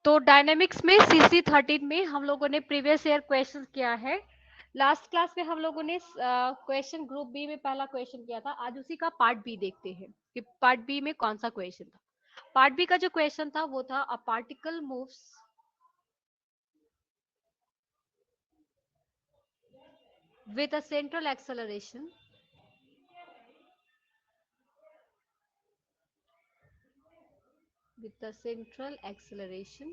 तो डायनेमिक्स में CC13 में हम लोगों ने प्रीवियस ईयर क्वेश्चन किया है। लास्ट क्लास में हम लोगों ने क्वेश्चन ग्रुप बी में पहला क्वेश्चन किया था। आज उसी का पार्ट बी देखते हैं कि पार्ट बी में कौन सा क्वेश्चन था। पार्ट बी का जो क्वेश्चन था वो था a particle moves with a central acceleration with the central acceleration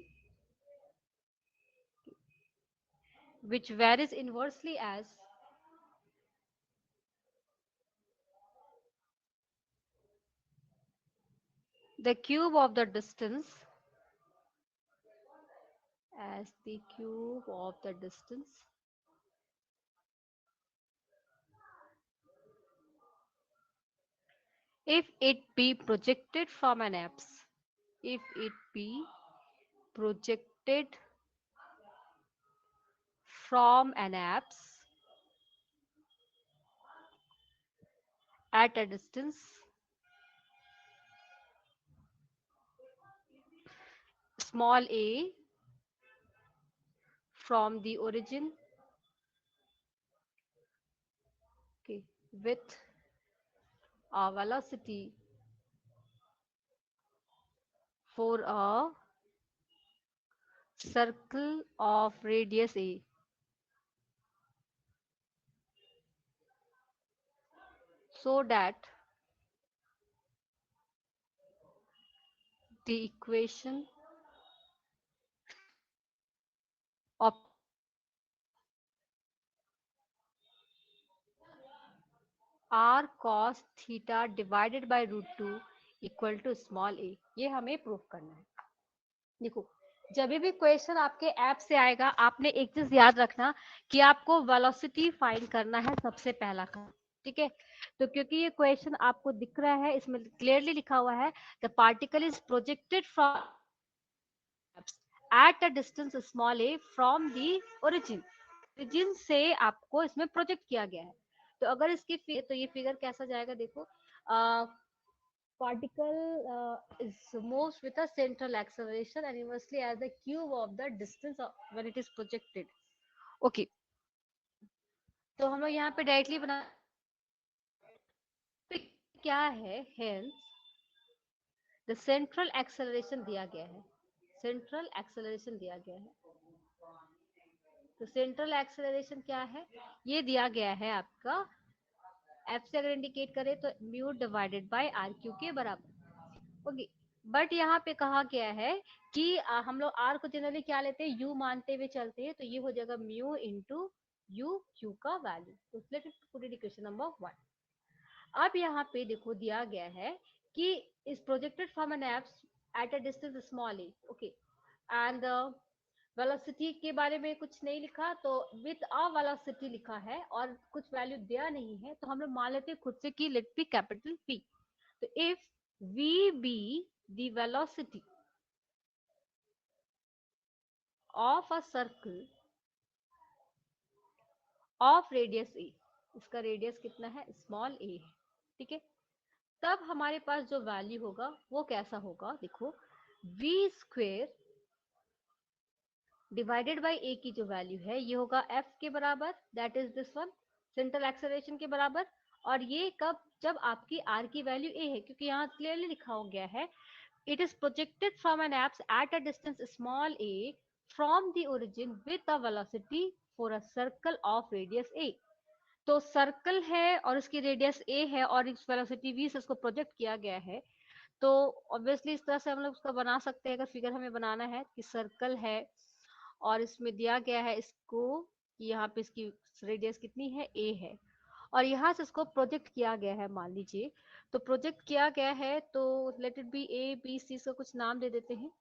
which varies inversely as the cube of the distance if it be projected from an apse, if it be projected from an apse at a distance small a from the origin, okay, with a velocity for a circle of radius a, so that the equation of r cos theta divided by √2 equal to small a, ये हमें prove करना है। देखो, जब भी question आपके app से आएगा आपने एक चीज याद रखना कि आपको वेलोसिटी फाइंड करना है सबसे पहला काम, ठीक है। तो क्योंकि ये क्वेश्चन आपको दिख रहा है, इसमें क्लियरली लिखा हुआ है the particle is projected from eight a distance small a from the origin से आपको इसमें प्रोजेक्ट किया गया है। तो अगर इसकी तो ये फिगर कैसा जाएगा, देखो, particle is moves with a central acceleration and inversely as the cube of the distance when it is projected, okay। तो हम लोग यहाँ पे डायरेक्टली बना क्या है, hence the central acceleration दिया गया है, central acceleration दिया गया है। तो सेंट्रल एक्सेलरेशन क्या है, ये दिया गया है आपका एफ से अगर इंडिकेट करें तो mu divided by r q के बराबर, ओके। बट यहाँ पे कहा गया है कि हम लोग आर को जनरली क्या लेते हैं, यू मानते हुए चलते हैं, तो ये हो जाएगा म्यू इंटू यू क्यू का वैल्यू। तो let it put it equation number 1। अब यहाँ पे देखो दिया गया है कि इस projected from an apse at a distance small a, okay, and velocity के बारे में कुछ नहीं लिखा, तो विथ अ वेलोसिटी लिखा है और कुछ वैल्यू दिया नहीं है, तो हम लोग मान लेते हैं खुद से कि लेट बी कैपिटल पी। तो if V be the velocity of a circle of radius A, इसका रेडियस कितना है, स्मॉल ए है, ठीक है। तब हमारे पास जो वैल्यू होगा वो कैसा होगा, देखो, वी स्क्वेयर डिवाइडेड बाई ए की जो वैल्यू है ये होगा एफ के बराबर, that is this one, central acceleration के बराबर। और ये कब, जब आपकी आर की वैल्यू ए है, क्योंकि यहाँ क्लियरली लिखा हो गया है it is projected from an apse at a distance small a from the origin with a velocity for a circle of radius a। तो सर्कल है और इसकी रेडियस a है और इस वेलोसिटी v से इसको प्रोजेक्ट किया गया है। तो ऑब्वियसली इस तरह से हम लोग उसका बना सकते हैं, अगर फिगर हमें बनाना है कि सर्कल है और इसमें दिया गया है इसको कि यहाँ पे इसकी रेडियस कितनी है, a है, और यहाँ से इसको प्रोजेक्ट किया गया है, मान लीजिए। तो प्रोजेक्ट किया गया है तो let it be A B C, इसका कुछ नाम दे देते हैं,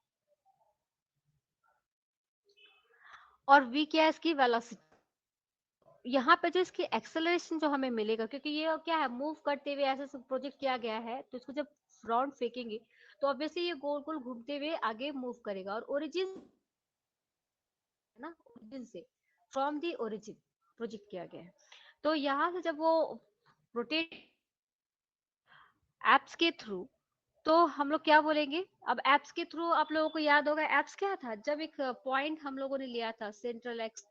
और v क्या है, इसकी वेलोसिटी। यहाँ पे जो इसकी एक्सेलरेशन जो हमें मिलेगा, क्योंकि ये क्या है, मूव करते हुए ऐसे प्रोजेक्ट किया गया है, तो इसको जब राउंड फेंकेंगे तो ऑब्वियसली ये गोल गोल घूमते हुए आगे मूव करेगा, और ओरिजिन है ना, ओरिजिन से, फ्रॉम दी ओरिजिन प्रोजेक्ट किया गया है। तो यहाँ से जब वो रोटेट एप्स के थ्रू तो हम लोग क्या बोलेंगे, अब एप्स के थ्रू आप लोगों को याद होगा एप्स क्या था, जब एक पॉइंट हम लोगों ने लिया था, सेंट्रल एक्स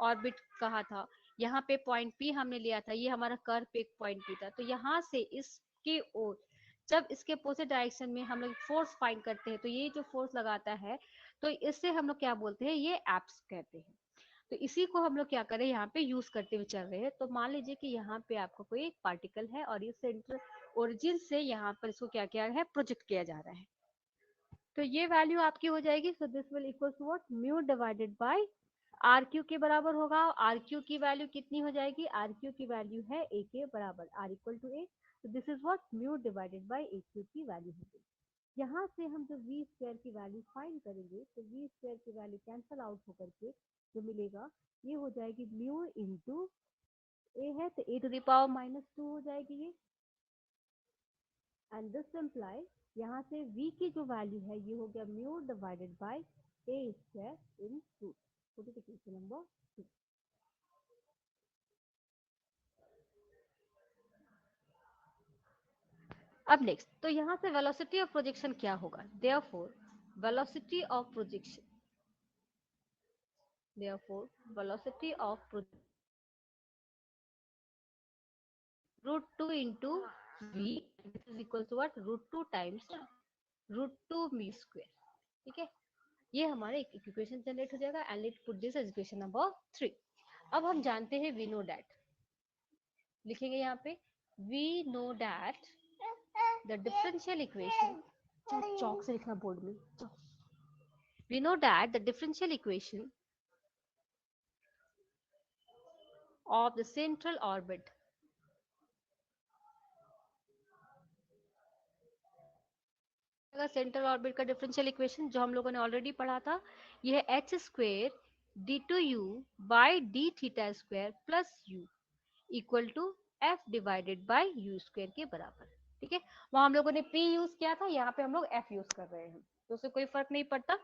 ऑर्बिट कहा था, यहाँ पे पॉइंट पी हमने लिया था, ये हमारा कर्व पे एक पॉइंट पी था, तो यहाँ से इसके ओर जब इसके अपोजिट डायरेक्शन में हम लोग फोर्स फाइंड करते हैं, तो ये जो फोर्स लगाता है, तो इससे हम लोग क्या बोलते हैं, ये एप्स कहते हैं। तो इसी को हम लोग क्या करें, यहाँ पे यूज करते हुए चल रहे हैं। तो मान लीजिए कि यहाँ पे आपका कोई एक पार्टिकल है और ये सेंटर ओरिजिन से यहाँ पर इसको क्या किया है, प्रोजेक्ट किया जा रहा है। तो ये वैल्यू आपकी हो जाएगी, so this will equal to what, mu divided by r q के बराबर होगा। आर क्यू की वैल्यू कितनी हो जाएगी, आर क्यू की वैल्यू है ए के बराबर, आर इक्वल टू ए। तो this is what, mu divided by A Q की वैल्यू होगी। यहाँ से हम जो वी स्क्वायर की वैल्यू फाइंड करेंगे, तो वी स्क्वायर की वैल्यू कैंसल आउट होकर के जो मिलेगा, ये हो जाएगी म्यू इंटू ए है, तो ए टू द पावर -2 हो जाएगी ये। एंड दिस इम्प्लाई, यहाँ से v की जो वैल्यू है ये हो गया mu divided by a square in root. Question number 2। अब नेक्स्ट, तो यहाँ से वेलोसिटी ऑफ प्रोजेक्शन क्या होगा, therefore velocity of projection, therefore velocity of root 2 into v is equal to what, root 2 times root 2 me square. ठीक है, ये हमारे एक इक्वेशन जनरेट हो जाएगा and let put this as equation number 3। अब हम जानते हैं वी नो डैट, लिखेंगे यहाँ पे we know that the differential equation, chalk से लिखना बोर्ड में, we know that the differential equation of the central orbit, central orbit का डिफरेंशियल इक्वेशन जो हम लोगों ने ऑलरेडी पढ़ा था, यह है H square d two u by d theta square plus u equal to F divided by u square के बराबर। ठीक है, वहां हम लोगों ने पी यूज किया था, यहाँ पे हम लोग एफ यूज कर रहे हैं, तो उससे कोई फर्क नहीं पड़ता।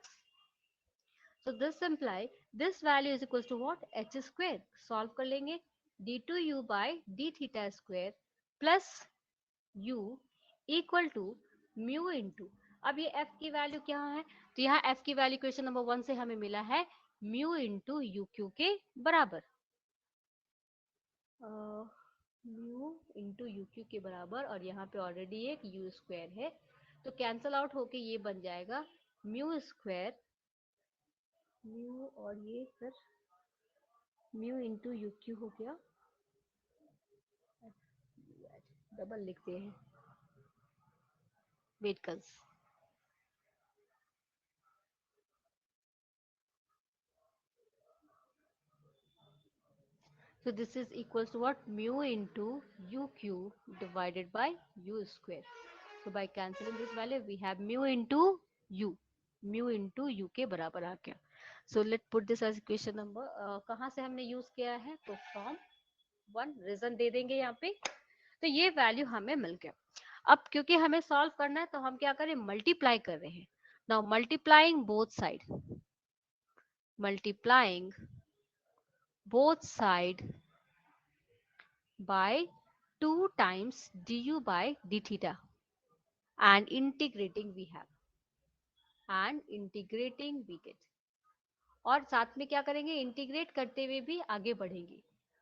So this imply this value is equals to what, h square, solve कर लेंगे d2u by d theta square plus u equal to mu into, अब ये f की वैल्यू क्या है, तो यहाँ f की वैल्यू क्वेश्चन नंबर 1 से हमें मिला है mu into uq के बराबर, म्यू इंटू यू क्यू के बराबर, और यहाँ पे ऑलरेडी एक यू स्क्वायर है, तो कैंसल आउट होके ये बन जाएगा म्यू स्क्वायर, म्यू और ये फिर म्यू इंटू यू क्यू हो गया, डबल लिखते हैं, वेट कर्स, so this is equals to what, mu into uq divided by u square. So by cancelling this value we have mu into u, mu into u के बराबर आ गया। So let put this as equation number, कहाँ से हमने use किया है, तो from 1 reason दे देंगे यहाँ पे, तो ये वैल्यू हमें मिल गया। अब क्योंकि हमें सॉल्व करना है, तो हम क्या करें, मल्टीप्लाई कर रहे हैं। Now multiplying both side, multiplying both side by 2 times du by d theta and integrating we have, and integrating we get, और साथ में क्या करेंगे, इंटीग्रेट करते हुए भी आगे बढ़ेंगे।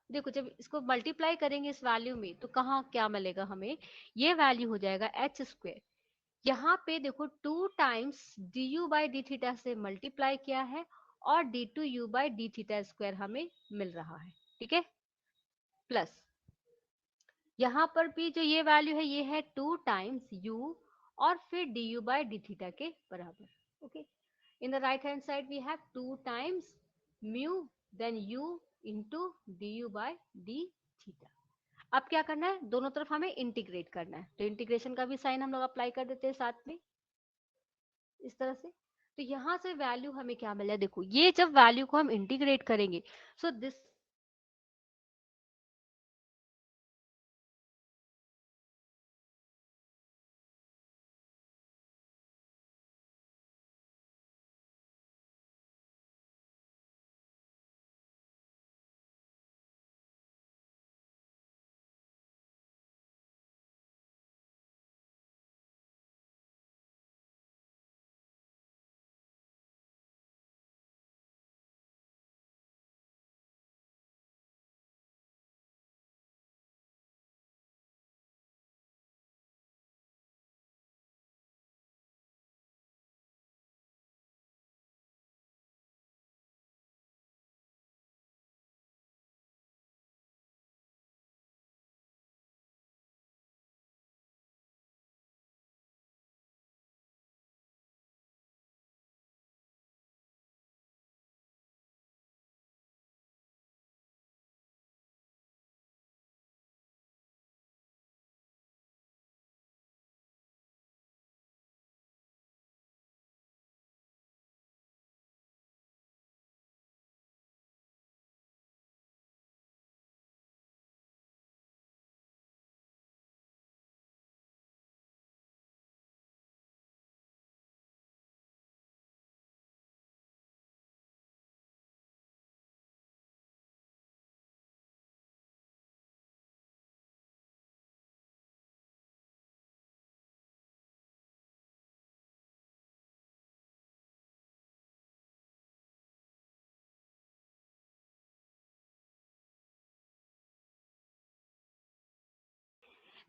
देखो जब इसको मल्टीप्लाई करेंगे इस वैल्यू में, तो कहाँ क्या मिलेगा हमें, ये वैल्यू हो जाएगा एच स्क्वायर, यहाँ पे देखो 2 times d u by d theta से मल्टीप्लाई किया है, और d two u by d theta square हमें मिल रहा है। ठीक है, प्लस यहाँ पर भी जो ये वैल्यू है, ये है 2 टाइम्स u और फिर d u by d theta के बराबर। Okay, in the right hand side we have 2 times mu then u into d u by d theta. अब क्या करना है, दोनों तरफ हमें इंटीग्रेट करना है, तो इंटीग्रेशन का भी साइन हम लोग अप्लाई कर देते हैं साथ में इस तरह से। तो यहाँ से वैल्यू हमें क्या मिला, देखो ये जब वैल्यू को हम इंटीग्रेट करेंगे, सो दिस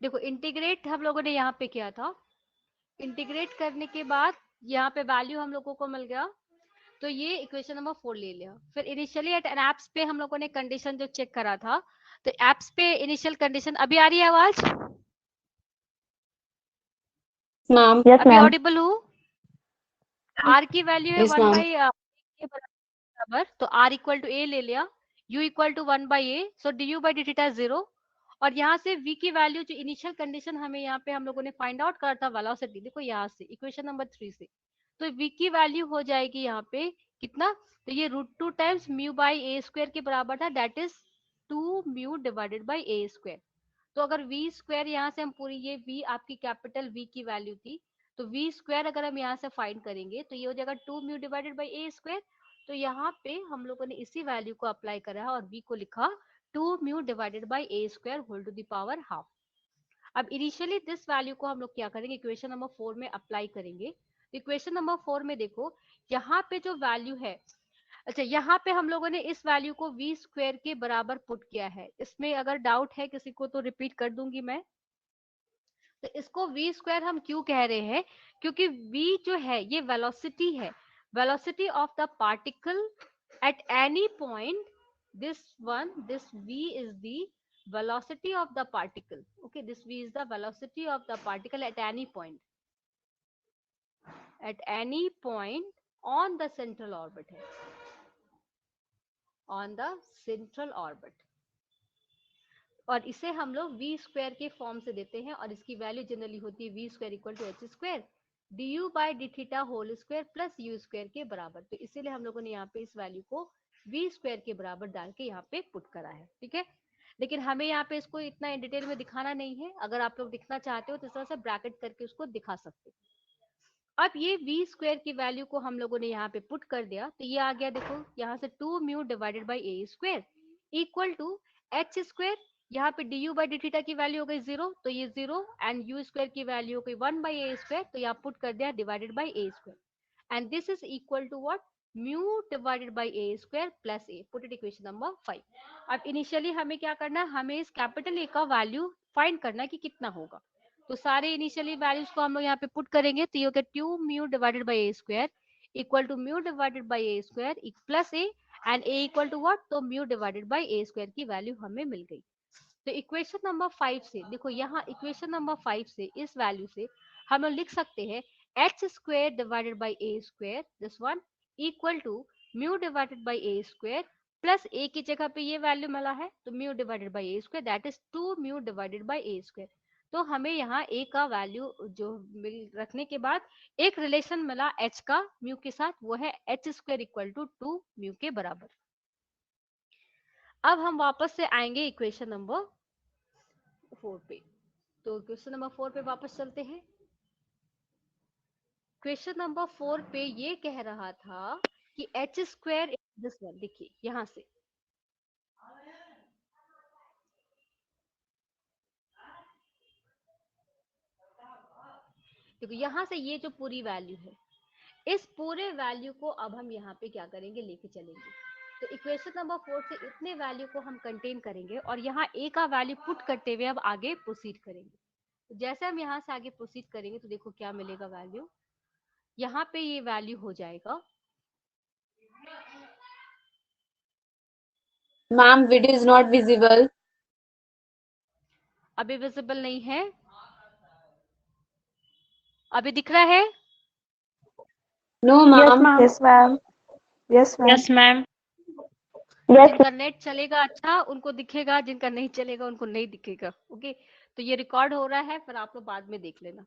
देखो इंटीग्रेट हम लोगों ने यहाँ पे किया था, इंटीग्रेट करने के बाद यहाँ पे वैल्यू हम लोगों को मिल गया, तो ये इक्वेशन नंबर 4 ले लिया। फिर इनिशियली एट एन एप्स पे हम लोगों ने कंडीशन जो चेक करा था, तो एप्स पे इनिशियल कंडीशन, अभी आ रही है आवाज? मैम अभी ऑडिबल हूँ? आर की वैल्यू है यस 1 मैम बाई के बराबर, तो आर इक्वल टू ए ले लिया, u equal to 1 by a, so d u by d theta 0। और यहाँ से v की वैल्यू जो इनिशियल कंडीशन हमें यहाँ पे हम लोगों ने फाइंड आउट करा था वेलोसिटी, देखो यहाँ से इक्वेशन नंबर 3 से, तो v की वैल्यू हो जाएगी यहाँ पे कितना, तो ये √2 times mu by a square के बराबर था, that is 2 mu divided by a square. तो अगर वी स्क्वायर यहाँ से हम पूरी, ये वी आपकी कैपिटल वी की वैल्यू थी, तो वी स्क्वायर अगर हम यहाँ से फाइंड करेंगे तो ये हो जाएगा 2 mu divided by a square. तो यहाँ पे हम लोगों ने इसी वैल्यू को अप्लाई करा है और वी को लिखा 2 mu divided by a square whole to the power half. अब इनिशियली दिस वैल्यू को हम लोग क्या करेंगे, इक्वेशन नंबर 4 में अप्लाई करेंगे। इक्वेशन नंबर 4 में देखो यहाँ पे जो वैल्यू है, अच्छा यहाँ पे हम लोगों ने इस वैल्यू को वी स्क्वायर के बराबर पुट किया है। इसमें अगर डाउट है किसी को तो रिपीट कर दूंगी मैं। तो इसको वी स्क्वायर हम क्यों कह रहे हैं, क्योंकि वी जो है ये वेलोसिटी है, velocity of the particle at any point, this v is the velocity of the particle, okay, this v is the velocity of the particle at any point, on the central orbit है, on the central orbit। और इसे हम लोग we square के form से देते हैं, और इसकी वैल्यू जनरली होती है v square equal to h square d u by d theta whole square plus u square के बराबर। तो इसीलिए हम लोगों ने यहाँ पे इस वैल्यू को वी स्क्वायर के बराबर डाल के यहाँ पे पुट करा है, ठीक है। लेकिन हमें यहाँ पे इसको इतना इन डिटेल में दिखाना नहीं है, अगर आप लोग दिखना चाहते हो तो इस तरह से ब्रैकेट करके उसको दिखा सकते हो। अब ये वी स्क्वायर की वैल्यू को हम लोगों ने यहाँ पे पुट कर दिया, तो ये आ गया, देखो यहाँ से 2 mu divided by a square equal to h square, यहाँ पे d u by d theta की वैल्यू हो गई 0, तो ये 0, एंड यू स्क्वायर की वैल्यू हो गई 1 बाई ए स्क्वायर, तो यहाँ पुट कर दिया divided by a square, and this is equal to what, mu divided by a square plus a, put it equation number 5। अब इनिशियली हमें क्या करना है, हमें इस कैपिटल ए का वैल्यू फाइंड करना है कि कितना होगा। तो सारे इनिशियली वैल्यूज को हम लोग यहाँ पे पुट करेंगे, तो ये हो गया 2 mu divided by a square equal to mu divided by a square plus a, and a equal to what, तो mu divided by a square की वैल्यू हमें मिल गई। तो इक्वेशन नंबर 5 से देखो, यहाँ इक्वेशन नंबर 5 से इस वैल्यू से हम लोग लिख सकते हैं h square divided by a square, this one equal to mu divided by a square plus a की जगह पे ये वैल्यू मिला है, तो mu divided by a square, that is 2 mu divided by a square. तो हमें यहाँ ए का वैल्यू जो रखने के बाद एक रिलेशन मिला एच का म्यू के साथ, वो है h square equal to 2 mu के बराबर। अब हम वापस से आएंगे इक्वेशन नंबर 4 पे, तो क्वेश्चन नंबर 4 पे वापस चलते हैं। क्वेश्चन नंबर 4 पे ये कह रहा था कि एच स्क्वायर, दिस वन देखिए यहां से, देखो यहां से ये जो पूरी वैल्यू है, इस पूरे वैल्यू को अब हम यहाँ पे क्या करेंगे, लेके चलेंगे। तो इक्वेशन नंबर 4 से इतने वैल्यू को हम कंटेन करेंगे और यहाँ ए का वैल्यू पुट करते हुए अब आगे प्रोसीड करेंगे। तो जैसे हम यहाँ से आगे प्रोसीड करेंगे तो देखो क्या मिलेगा वैल्यू, यहाँ पे ये वैल्यू हो जाएगा, ma'am video is not visible. अभी विजिबल नहीं है, अभी दिख रहा है? No ma'am. Yes ma'am, yes ma'am, yes ma'am. जिनका नेट चलेगा अच्छा उनको दिखेगा, जिनका नहीं चलेगा उनको नहीं दिखेगा, ओके। तो ये रिकॉर्ड हो रहा है, फिर आप लोग बाद में देख लेना।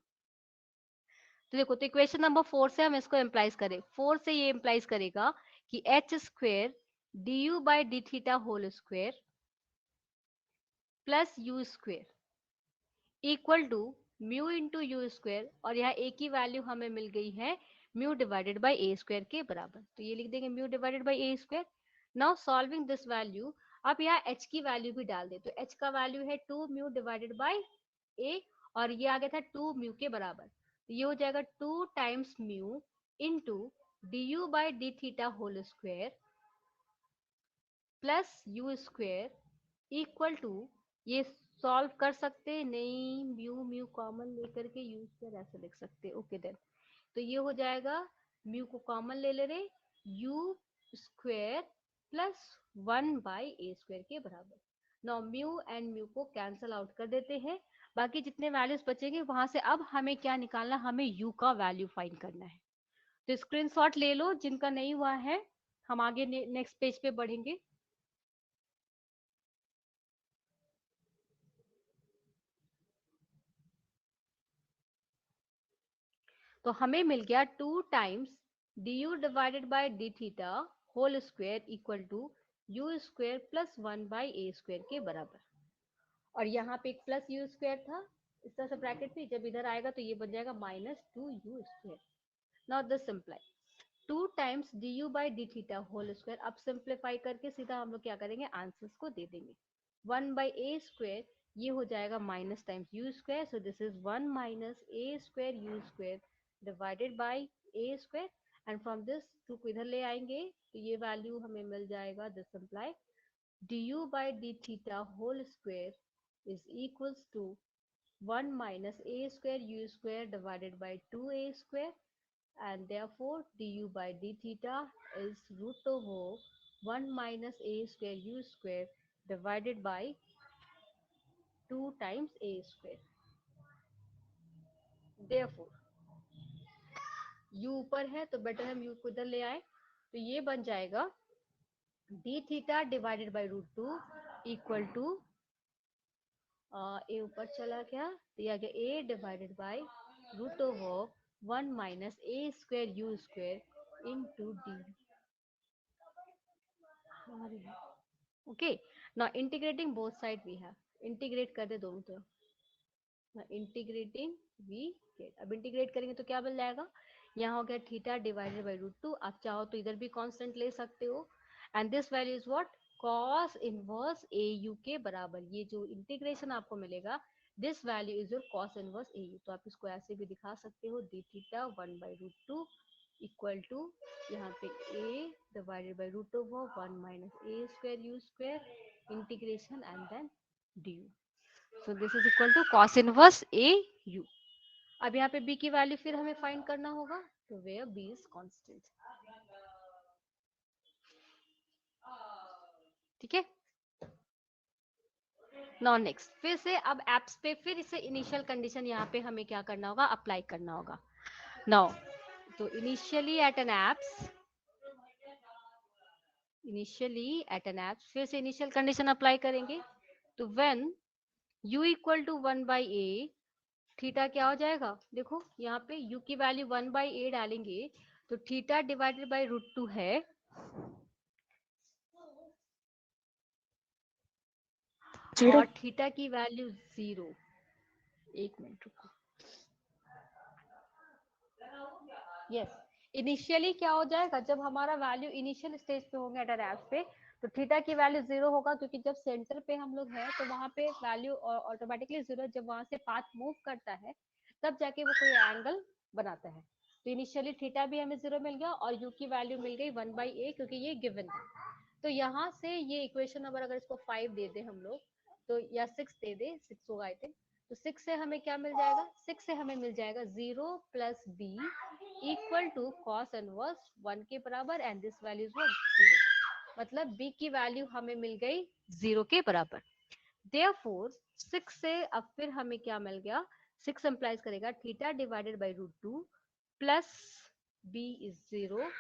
तो देखो, तो इक्वेशन नंबर 4 से हम इसको इम्प्लाइज करें, 4 से ये इम्प्लाइज करेगा कि h square d u by d theta whole square plus u square equal to mu into u square, और यहाँ ए की वैल्यू हमें मिल गई है mu divided by a square के बराबर, तो ये लिख देंगे mu divided by a square. Now solving this value, अब यहाँ h की वैल्यू भी डाल दे, तो h का वैल्यू है 2 म्यू डिवाइडेड बाई a, और ये आ गया था 2 म्यू के बराबर, तो ये हो जाएगा 2 times mu into d u by d theta whole square plus u square equal to, ये सॉल्व कर सकते नहीं, म्यू म्यू कॉमन लेकर के यू स्क्वायर ऐसे लिख सकते। ओके देन, तो ये हो जाएगा म्यू को कॉमन ले रहे, यू स्क्वायर प्लस 1/a² के बराबर। नाउ म्यू एंड म्यू को कैंसल आउट कर देते हैं, बाकी जितने वैल्यूज बचेंगे वहां से अब हमें क्या निकालना, हमें यू का वैल्यू फाइंड करना है। तो स्क्रीनशॉट ले लो जिनका नहीं हुआ है, हम आगे नेक्स्ट पेज पे बढ़ेंगे। तो हमें मिल गया 2 times du divided by d theta whole square equal to u square plus 1/a² के बराबर। और यहाँ पे एक प्लस यू स्क्वायर था, इस तरह से ब्रैकेट में, जब इधर आएगा तो ये बन जाएगा -2u²। Now this implies 2 times du by d theta whole square. अब सिंप्लीफाई करके सीधा हम लोग क्या करेंगे, आंसर्स को दे देंगे। 1/a², ये हो जाएगा minus times you square, so this is 1 minus a² u square divided by a²। And from this 2 को इधर ले आएंगे तो ये वैल्यू हमें मिल जाएगा, this implies du by d theta whole square is equals to 1 minus a² u square divided by 2a², and therefore du by d theta is root over 1 minus a² u square divided by 2 times a²। therefore u ऊपर है तो better हम u को इधर ले आए, तो ये बन जाएगा d theta divided by √2 equal to a ऊपर चला गया तो ये आ गया a divided by root over 1 minus a² u square into d. Okay, now integrating both side we have, integrate कर दे दोनों तरफ, इंटीग्रेटिंग वी गेट। अब इंटीग्रेट करेंगे तो क्या मिल जाएगा, यहाँ हो गया थीटा डिवाइडेड बाई √2, आप चाहो तो इधर भी कांस्टेंट ले सकते हो, and this value is what, cos inverse a u के बराबर। ये जो इंटीग्रेशन आपको मिलेगा, this value is your cos inverse a you. तो आप इसको ऐसे भी दिखा सकते हो, डी थीटा 1/√2 इक्वल टू यहाँ पे a divided by root over 1 minus a² u square integration and then du। So this is equal to cos inverse a u. अब यहाँ पे b की वैल्यू फिर हमें फाइंड करना होगा, तो वेयर b इज कांस्टेंट। ठीक है, नाउ नेक्स्ट फिर से अब एप्स पे फिर इसे इनिशियल कंडीशन यहाँ पे हमें क्या करना होगा, अप्लाई करना होगा। नाउ तो इनिशियली एट एन एप्स, फिर से इनिशियल कंडीशन अप्लाई करेंगे, तो when u equal to 1/a, theta क्या हो जाएगा, देखो यहाँ पे u की वैल्यू 1/a डालेंगे तो थीटा डिवाइडेड बाई √2 है, और थीटा की वैल्यू 0। एक मिनट रुको, यस, इनिशियली क्या हो जाएगा, जब हमारा वैल्यू इनिशियल स्टेज पे होंगे एट एन पे, तो थीटा की वैल्यू 0 होगा, क्योंकि जब सेंटर पे हम लोग हैं तो वहां पे वैल्यू ऑटोमेटिकली 0, जब वहां से पाथ मूव करता है तब जाके वो कोई एंगल बनाता है। तो इनिशियली थीटा भी हमें 0 मिल गया और यू की वैल्यू मिल गई 1/a, क्योंकि ये गिवन है। तो यहाँ से ये इक्वेशन नंबर अगर इसको 5 दे दे हम लोग, तो या 6 दे दे, 6 होगा आई थिंक, तो 6 से हमें क्या मिल जाएगा, 6 से हमें मिल जाएगा 0 plus b equal to cos inverse 1 के बराबर, and this value is what, 0। मतलब b की वैल्यू हमें मिल गई 0 के बराबर। देयरफॉर 6 से अब फिर हमें क्या मिल गया, 6 इंप्लाइज करेगा theta divided by √2 plus b is 0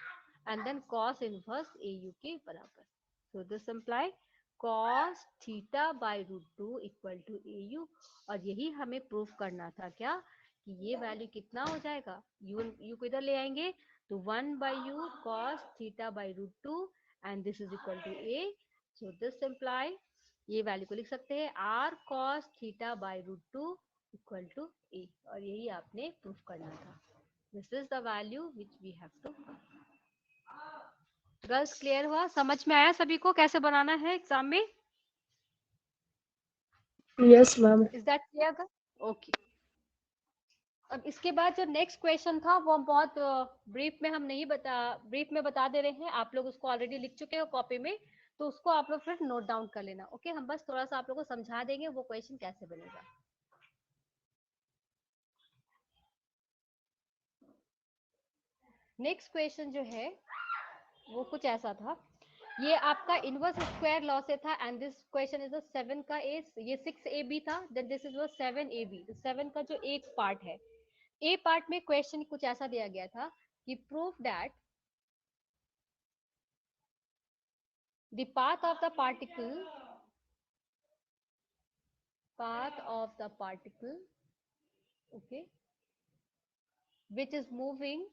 and then cos inverse a u के बराबर। So this implies cos theta by √2 equal to a u. और यही हमें प्रूफ करना था क्या, कि ये वैल्यू कितना हो जाएगा, यू को इधर ले आएंगे तो 1/u cos theta by √2 and this is equal to a। So this implies, ये वैल्यू को लिख सकते हैं r cos theta by √2 equal to a, और यही आपने प्रूफ करना था। This is the value which we have to. Girls clear हुआ, समझ में आया सभी को कैसे बनाना है एग्जाम में? Yes, ma'am. Is that clear? Okay, अब इसके बाद जो नेक्स्ट क्वेश्चन था वो हम बहुत ब्रीफ में बता दे रहे हैं, आप लोग उसको ऑलरेडी लिख चुके हो कॉपी में, तो उसको आप लोग फिर नोट डाउन कर लेना। ओके, हम बस थोड़ा सा आप लोग को समझा देंगे वो क्वेश्चन कैसे बनेगा। नेक्स्ट क्वेश्चन जो है वो कुछ ऐसा था, ये आपका इनवर्स स्क्वायर लॉ से था एंड दिस क्वेश्चन इज 7 का ए, ये 6ab था, देन दिस इज 7ab। 7 का जो एक पार्ट है, ए पार्ट में क्वेश्चन कुछ ऐसा दिया गया था कि prove that the path of the particle okay, which is moving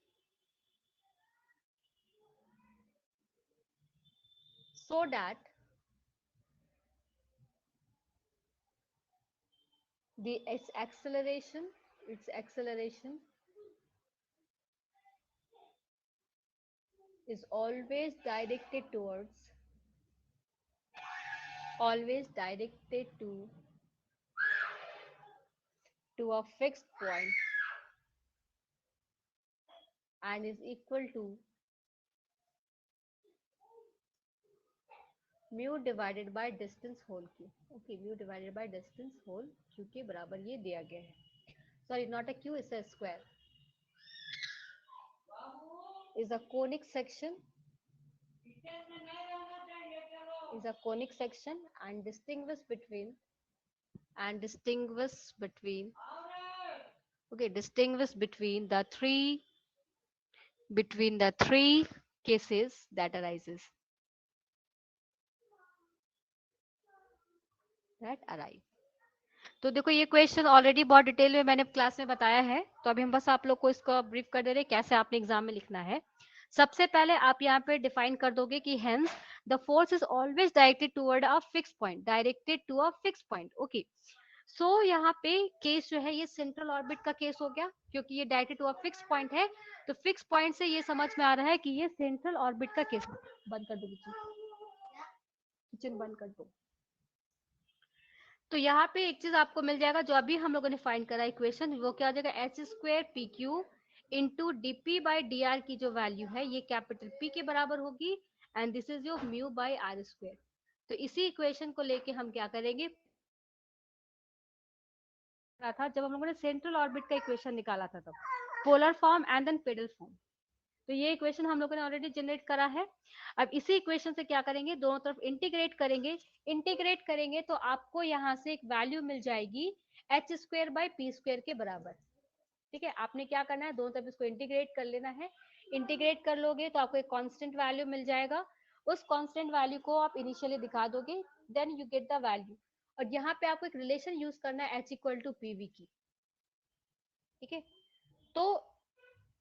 so that its acceleration is always directed to a fixed point and is equal to mu divided by distance whole cube। Okay, mu divided by distance whole cube के बराबर ये दिया गया है। Sorry, not a Q, it's a square. is a conic section and distinguish between the three cases that arise। तो देखो ये question already बहुत डिटेल में मैंने क्लास में बताया है, तो अभी हम बस आप लोग को इसको ब्रीफ कर दे रहे हैं कैसे आपने एग्जाम में लिखना है। सबसे पहले आप यहाँ पे डिफाइन कर दोगे कि hence the force is always directed toward a fix point. Okay, so यहाँ पे केस जो है ये सेंट्रल ऑर्बिट का केस हो गया, क्योंकि ये directed to a fix point है, तो फिक्स पॉइंट से ये समझ में आ रहा है कि ये सेंट्रल ऑर्बिट का केस। बंद कर दो किचन बंद कर दो। तो यहाँ पे एक चीज आपको मिल जाएगा जो अभी हम लोगों ने फाइंड करा इक्वेशन, वो क्या हो जाएगा, H square P Q into DP by D R की जो वैल्यू है ये कैपिटल पी के बराबर होगी and this is your mu by r square. तो इसी इक्वेशन को लेके हम क्या करेंगे, था जब हम लोगों ने सेंट्रल ऑर्बिट का इक्वेशन निकाला था तब, polar form and then pedal form. तो ये इक्वेशन हम लोगों ने ऑलरेडी जनरेट करा है। अब इसी इक्वेशन से क्या करेंगे, दोनों तरफ इंटीग्रेट करेंगे तो आपको यहाँ से एक वैल्यू मिल जाएगी H square by p square के बराबर। ठीक है, आपने क्या करना है, दोनों तरफ इसको इंटीग्रेट कर लेना है। इंटीग्रेट कर लोगे तो आपको एक कांस्टेंट वैल्यू मिल जाएगा, उस कांस्टेंट वैल्यू को आप इनिशियली दिखा दोगे, then you get the value. और यहाँ पे आपको एक रिलेशन यूज करना है एच इक्वल टू पीवी की। ठीक है, तो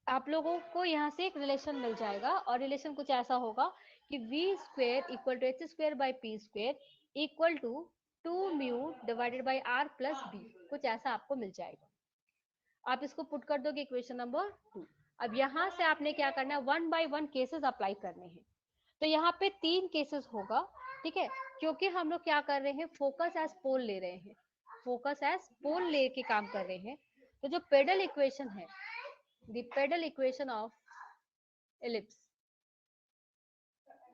आप लोगों को यहाँ से एक रिलेशन मिल जाएगा और रिलेशन कुछ ऐसा होगा कि v square equal to h square by p square equal to 2 mu divided by r plus b, कुछ ऐसा आपको मिल जाएगा। आप इसको पुट कर दोगे इक्वेशन नंबर 2। अब यहाँ से आपने क्या करना है, 1 बाय 1 केसेस अप्लाई करने हैं। तो यहाँ पे 3 केसेस होगा। ठीक है, क्योंकि हम लोग क्या कर रहे हैं, फोकस एज पोल ले रहे हैं, फोकस एज पोल ले के काम कर रहे हैं। तो जो पेडल इक्वेशन है, the pedal equation of ellipse,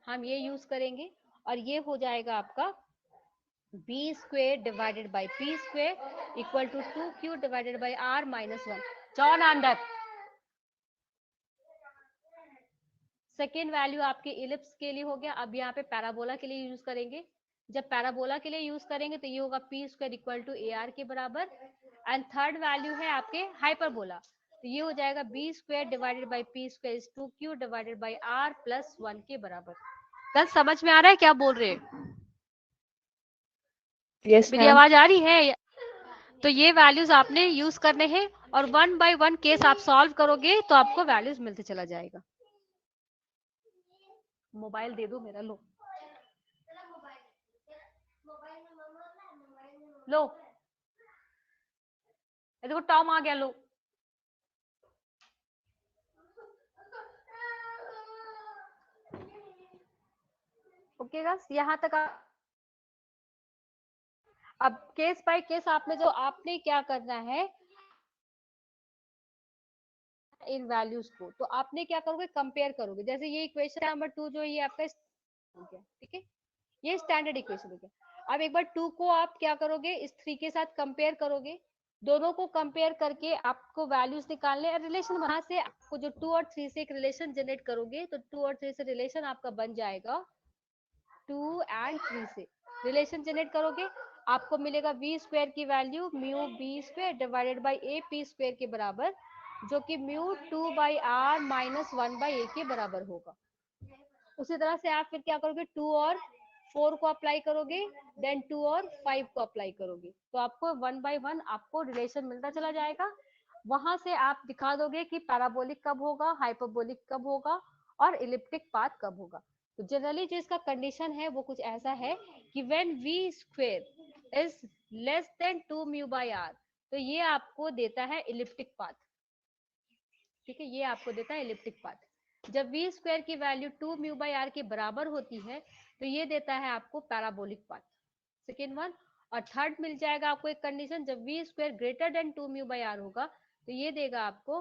हम ये यूज करेंगे और ये हो जाएगा आपका b square divided by p square equal to 2q divided by r minus 1। जॉन अंदर। सेकेंड वैल्यू आपके इलिप्स के लिए हो गया। अब यहाँ पे पैराबोला के लिए यूज करेंगे। जब पैराबोला के लिए यूज करेंगे तो ये होगा p square equal to a r के बराबर। एंड थर्ड वैल्यू है आपके हाइपरबोला, तो ये हो जाएगा b square divided by p square is 2q divided by r plus 1 के बराबर। कल समझ में आ रहा है क्या बोल रहे हैं? Yes, मेरी ma'am. आवाज आ रही है? तो ये वैल्यूज आपने यूज करने हैं और 1 बाय 1 केस आप सॉल्व करोगे तो आपको वैल्यूज मिलते चला जाएगा। मोबाइल दे दो मेरा, लो लो, देखो टॉम आ गया, लो। ओके बस यहाँ तक अब केस बाय केस आपने क्या करना है, इन वैल्यूज को तो आपने क्या करोगे, कंपेयर करोगे। जैसे ये इक्वेशन नंबर 2 जो ये आपका हो गया, ठीक है, ये स्टैंडर्ड इक्वेशन हो गया। अब एक बार 2 को आप क्या करोगे, इस 3 के साथ कंपेयर करोगे, दोनों को कंपेयर करके आपको वैल्यूज निकालने, रिलेशन वहां से आपको जो 2 और 3 से एक रिलेशन जनरेट करोगे, तो 2 और 3 से रिलेशन आपका बन जाएगा 2 एंड 3 से रिलेशन जनरेट करोगे, आपको मिलेगा वी स्क्वायर की value mu b square divided by a p square के बराबर, जो कि mu 2 by r minus 1 by a के बराबर होगा। उसी तरह से आप फिर क्या करोगे, 2 और 4 को अप्लाई करोगे, देन 2 और 5 को अप्लाई करोगे, तो आपको 1 बाई 1 आपको रिलेशन मिलता चला जाएगा। वहां से आप दिखा दोगे कि पैराबोलिक कब होगा, हाइपरबोलिक कब होगा और इलिप्टिक पाथ कब होगा। तो जनरली जो इसका कंडीशन है वो कुछ ऐसा है कि when v square is less than 2 mu by r, तो ये आपको देता है इलिप्टिक पाथ। ठीक है, ये आपको देता है इलिप्टिक पाथ। जब v स्क्वायर की वैल्यू 2 म्यू बाई आर के बराबर होती है, तो ये देता है आपको पैराबोलिक पाथ, सेकेंड वन। और थर्ड मिल जाएगा आपको एक कंडीशन, जब v square greater than 2 mu by r होगा, तो ये देगा आपको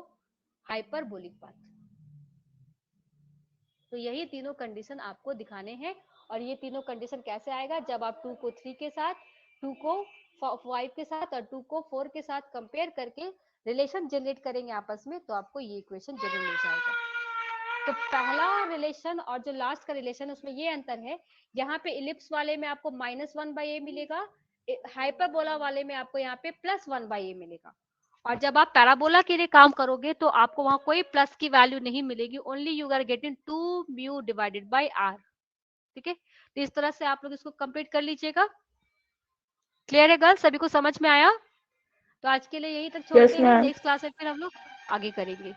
हाइपरबोलिक पाथ। तो यही तीनों कंडीशन आपको दिखाने हैं। और ये तीनों कंडीशन कैसे आएगा, जब आप 2 को 3 के साथ, 2 को 5 के साथ और 2 को 4 के साथ कंपेयर करके रिलेशन जनरेट करेंगे आपस में, तो आपको ये इक्वेशन जरूर मिल जाएगा। तो पहला रिलेशन और जो लास्ट का रिलेशन है उसमें ये अंतर है, यहाँ पे इलिप्स वाले में आपको -1 बाई ए मिलेगा, हाइपरबोला वाले में आपको यहाँ पे +1 बाई ए मिलेगा। और जब आप पैराबोला के लिए काम करोगे तो आपको वहां कोई प्लस की वैल्यू नहीं मिलेगी, only you are getting 2 mu divided by r. ठीक है, तो इस तरह से आप लोग इसको कंप्लीट कर लीजिएगा। क्लियर है गर्ल्स, सभी को समझ में आया? तो आज के लिए यही तक छोड़ते हैं, ma'am. नेक्स्ट क्लास में फिर हम लोग आगे करेंगे।